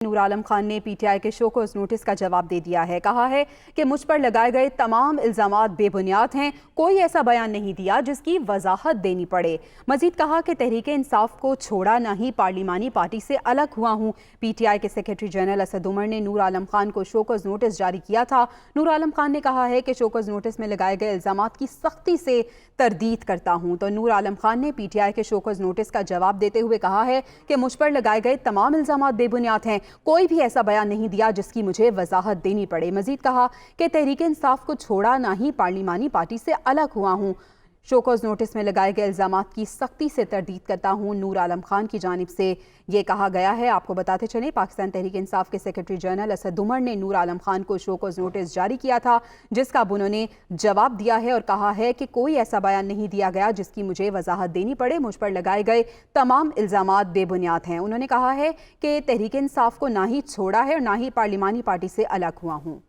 नूर आलम खान ने पीटीआई के show cause notice का जवाब दे दिया है। कहा है कि मुझ पर लगाए गए तमाम इल्जामात बेबुनियाद हैं, कोई ऐसा बयान नहीं दिया जिसकी वजाहत देनी पड़े। मजीद कहा कि तहरीक इंसाफ को छोड़ा ना ही पार्लिमानी पार्टी से अलग हुआ हूँ। पीटीआई के सेक्रेटरी जनरल असद उमर ने नूर आलम खान को शोकॉज नोटिस जारी किया था। नूर आलम खान ने कहा है कि शोकॉज नोटिस में लगाए गए इल्जामात की सख्ती से तरदीद करता हूँ। तो नूर आलम खान ने पीटीआई के शोकॉज नोटिस का जवाब देते हुए कहा है कि मुझ पर लगाए गए तमाम इल्जामात बेबुनियाद हैं, कोई भी ऐसा बयान नहीं दिया जिसकी मुझे वजाहत देनी पड़े। मजीद कहा कि तहरीक इंसाफ को छोड़ा ना ही पार्लिमानी पार्टी से अलग हुआ हूँ। शोकॉज नोटिस में लगाए गए इल्जामात की सख्ती से तरदीद करता हूँ, नूर आलम खान की जानिब से ये कहा गया है। आपको बताते चलें, पाकिस्तान तहरीक इंसाफ के सेक्रेटरी जनरल असद उमर ने नूर आलम खान को शोकॉज नोटिस जारी किया था, जिसका अब उन्होंने जवाब दिया है और कहा है कि कोई ऐसा बयान नहीं दिया गया जिसकी मुझे वजाहत देनी पड़े। मुझ पर लगाए गए तमाम इल्जामात बेबुनियाद हैं। उन्होंने कहा है कि तहरीक इंसाफ को ना ही छोड़ा है और ना ही पार्लिमानी पार्टी से अलग हुआ हूँ।